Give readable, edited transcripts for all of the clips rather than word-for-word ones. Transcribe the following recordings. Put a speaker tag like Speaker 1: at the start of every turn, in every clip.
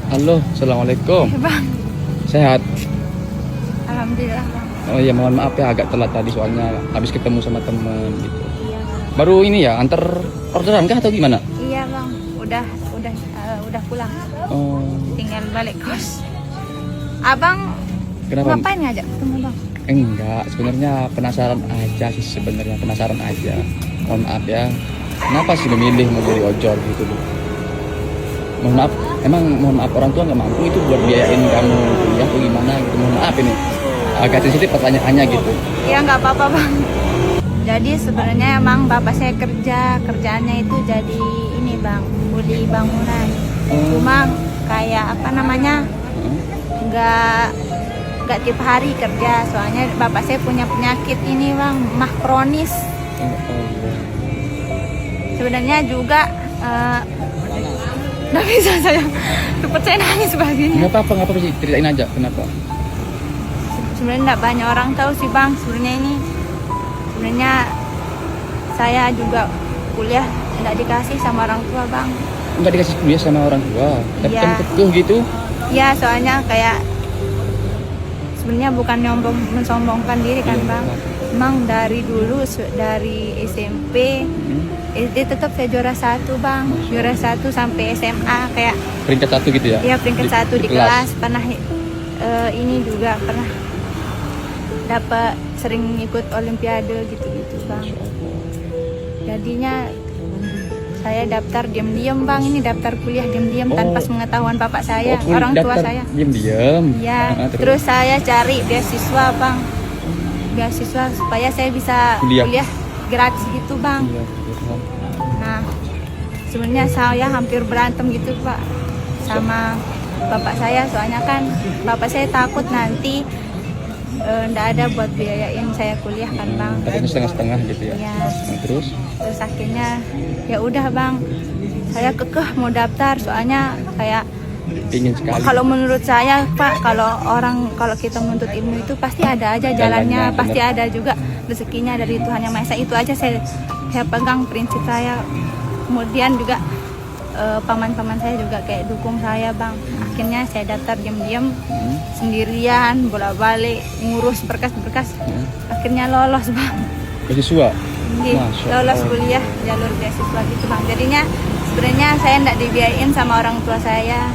Speaker 1: Halo, assalamualaikum.
Speaker 2: Bang,
Speaker 1: Sehat?
Speaker 2: alhamdulillah bang.
Speaker 1: Oh iya, mohon maaf ya agak telat tadi soalnya habis ketemu sama teman gitu.
Speaker 2: Iya bang.
Speaker 1: Baru ini ya antar orderan kah atau gimana?
Speaker 2: Iya bang, udah pulang.
Speaker 1: Oh,
Speaker 2: Tinggal balik kos. Abang
Speaker 1: kenapa?
Speaker 2: ngapain ngajak ketemu bang?
Speaker 1: Enggak, sebenarnya penasaran aja sih sebenarnya penasaran aja. Mohon maaf ya. Kenapa sih memilih mau jadi ojol gitu loh? Mohon maaf, emang mohon maaf orang tua nggak mampu itu buat biayain kamu kuliah atau gimana gitu? Mohon maaf ini agak sensitif pertanyaannya gitu.
Speaker 2: Iya nggak apa-apa bang. Jadi sebenarnya emang bapak saya kerjaannya itu jadi ini bang, kuli bangunan. Cuma kayak apa namanya, nggak tiap hari kerja. Soalnya bapak saya punya penyakit ini bang, mah kronis. Sebenarnya juga nggak bisa saya, cepet saya nangis begini.
Speaker 1: Nggak apa-apa sih, ceritain aja kenapa.
Speaker 2: Sebenarnya nggak banyak orang tahu sih bang. Sebenarnya saya juga kuliah nggak dikasih sama orang tua bang.
Speaker 1: Nggak dikasih kuliah sama orang tua, tapi
Speaker 2: Iya.
Speaker 1: kan kekeh gitu.
Speaker 2: Ya soalnya kayak sebenarnya bukan mensombongkan diri kan
Speaker 1: Iya,
Speaker 2: bang.
Speaker 1: benar.
Speaker 2: Emang dari dulu dari SMP SD tetap saya juara 1 bang, juara 1 sampai SMA kayak
Speaker 1: Peringkat 1 gitu ya?
Speaker 2: ya peringkat 1 di kelas. Pernah ini juga pernah dapat sering ikut olimpiade gitu-gitu bang. Jadinya saya daftar diam-diam bang, ini daftar kuliah diam-diam tanpa pengetahuan bapak saya, orang tua saya.
Speaker 1: Diam-diam.
Speaker 2: Ya, terus saya cari beasiswa bang, beasiswa supaya saya bisa kuliah gratis gitu bang.
Speaker 1: Iya.
Speaker 2: Nah, sebenarnya saya hampir berantem gitu pak sama bapak saya, soalnya kan bapak saya takut nanti nggak ada buat biayain saya kuliah kan bang.
Speaker 1: Katanya setengah-setengah gitu ya?
Speaker 2: Iya.
Speaker 1: Nah, terus
Speaker 2: Akhirnya ya udah bang, saya kekeh mau daftar soalnya kayak
Speaker 1: ingin sekali.
Speaker 2: kalau menurut saya pak, kalau kita menuntut ilmu itu pasti ada aja jalannya, pasti
Speaker 1: bener.
Speaker 2: ada juga rezekinya dari Tuhan Yang Maha Esa. Itu aja saya pegang prinsip saya. Kemudian juga paman-paman saya juga kayak dukung saya bang. Akhirnya saya daftar diam-diam sendirian, bolak-balik ngurus berkas-berkas. Akhirnya lolos bang.
Speaker 1: Beasiswa?
Speaker 2: Iya, lolos kuliah jalur beasiswa gitu bang. Jadinya sebenarnya saya nggak dibiayain sama orang tua saya.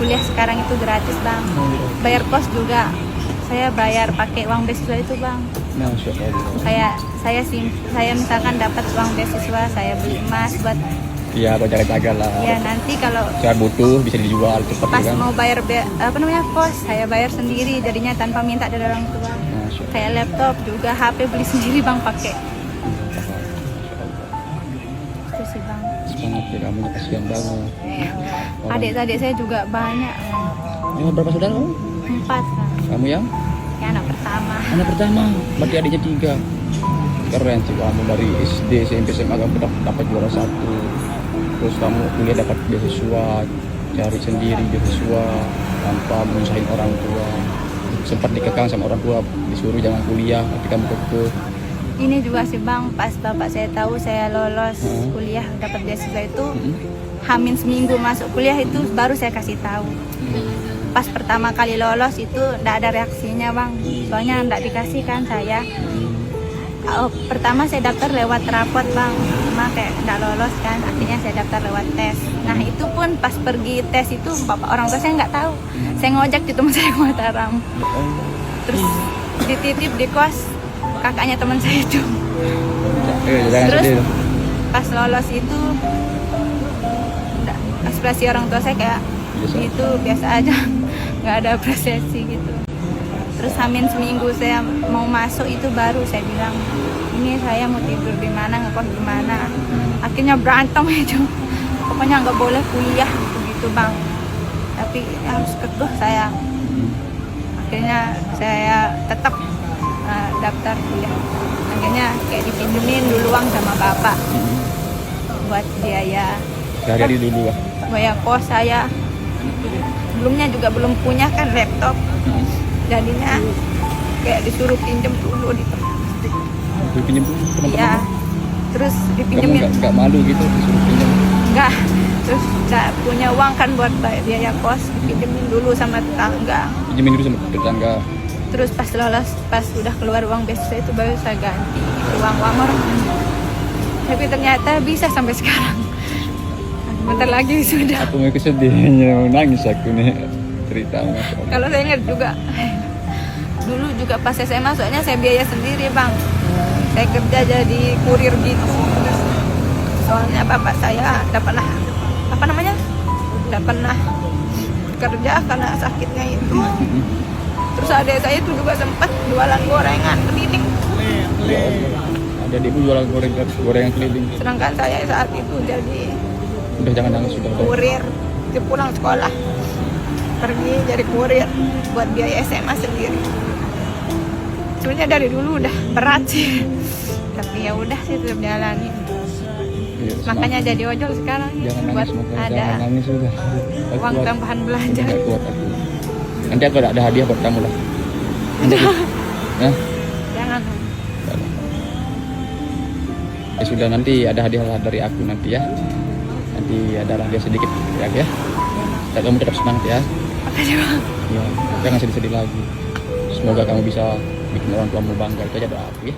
Speaker 2: Kuliah sekarang itu gratis bang. Bayar kos juga saya bayar pakai uang beasiswa itu bang.
Speaker 1: Masya Allah.
Speaker 2: Kayak saya misalkan dapat uang beasiswa, saya beli emas buat
Speaker 1: Iya, buat jaga-jaga lah.
Speaker 2: ya nanti kalau
Speaker 1: Saya butuh bisa dijual cepat
Speaker 2: pas
Speaker 1: kan?
Speaker 2: mau bayar kos, saya bayar sendiri jadinya tanpa minta dari orang tua.
Speaker 1: Masya Allah.
Speaker 2: Kayak laptop juga, HP beli sendiri bang pakai. Itu sih bang.
Speaker 1: Semangat ya kamu, kasihan banget.
Speaker 2: Adik-adik saya juga banyak bang.
Speaker 1: Ya, berapa saudara kamu?
Speaker 2: 4 bang.
Speaker 1: Kamu yang?
Speaker 2: Ya, anak pertama.
Speaker 1: Anak pertama, berarti adiknya 3. Keren sih kamu dari SD, SMP, SMA kamu dapat juara 1. Terus kamu kuliah dapat beasiswa, cari sendiri beasiswa tanpa menyusahin orang tua. Sempat dikekang sama orang tua, disuruh jangan kuliah, tapi kamu kekeh.
Speaker 2: Ini juga sih bang, pas bapak saya tahu saya lolos kuliah dapat beasiswa itu, hamin seminggu masuk kuliah itu baru saya kasih tahu. Pas pertama kali lolos itu nggak ada reaksinya bang, soalnya nggak dikasih kan saya. Pertama saya daftar lewat rapot bang, cuma kayak nggak lolos kan, akhirnya saya daftar lewat tes. Nah itu pun pas pergi tes itu bapak orang tua saya nggak tahu, saya ngojek di teman saya ke Mataram, terus dititip di kos kakaknya teman saya itu.
Speaker 1: Jangan
Speaker 2: Terus
Speaker 1: sedih.
Speaker 2: pas lolos itu ekspresi orang tua saya kayak
Speaker 1: Biasa.
Speaker 2: gitu biasa aja, nggak ada apresiasi gitu. Terus hamin seminggu saya mau masuk itu baru saya bilang ini saya mau tidur di mana, ngekos di mana. Akhirnya berantem itu, pokoknya nggak boleh kuliah begitu bang, tapi harus kekeh saya. Akhirnya saya tetap daftar kuliah. Akhirnya kayak dipinjemin dulu uang sama bapak buat biaya
Speaker 1: Sehari-hari dulu lah.
Speaker 2: bayar kos saya. Sebelumnya juga belum punya kan laptop, jadinya kayak disuruh pinjem dulu di tempat.
Speaker 1: Pinjem teman-teman.
Speaker 2: Iya, terus
Speaker 1: Kamu
Speaker 2: dipinjemin
Speaker 1: nggak malu gitu disuruh pinjam?
Speaker 2: enggak, terus nggak punya uang kan buat bayar biaya kos, pinjemin dulu sama tetangga.
Speaker 1: Pinjemin dulu sama tetangga.
Speaker 2: Terus pas lolos, pas udah keluar uang beasiswa itu baru saya ganti uang orang. Tapi ternyata bisa sampai sekarang. Bentar lagi sudah.
Speaker 1: Aku mau kesedihnya, mau nangis aku nih cerita.
Speaker 2: Kalau saya ingat juga, dulu juga pas SMA soalnya saya biaya sendiri bang. Saya kerja jadi kurir gitu. Soalnya bapak saya udah pernah, apa namanya? Udah pernah kerja karena sakitnya itu. Terus adik saya itu juga sempat jualan gorengan keliling.
Speaker 1: Ya Allah. Ada ibu jualan gorengan keliling.
Speaker 2: Sedangkan saya saat itu jadi
Speaker 1: Udah jangan nangis sudah.
Speaker 2: kurir, dia pulang sekolah pergi jadi kurir buat biaya SMA sendiri. Sebenarnya dari dulu udah berat sih, tapi ya udah sih tetap jalanin.
Speaker 1: Iya,
Speaker 2: Makanya jadi ojol sekarang
Speaker 1: jangan
Speaker 2: buat
Speaker 1: nangis, makanya
Speaker 2: ada
Speaker 1: jangan nangis sudah. Aku
Speaker 2: uang
Speaker 1: kuat.
Speaker 2: tambahan belanja.
Speaker 1: Nggak kuat aku. Nanti aku ada hadiah buat kamu lah. Nanti. Ya.
Speaker 2: Jangan.
Speaker 1: Ya sudah, nanti ada hadiah dari aku nanti ya. Nanti ada hadiah sedikit ya. Dan kamu tetap semangat ya.
Speaker 2: Makasih bang.
Speaker 1: Ya, jangan sedih-sedih lagi. Semoga kamu bisa bikin orang tuamu bangga. Itu aja doa aku ya.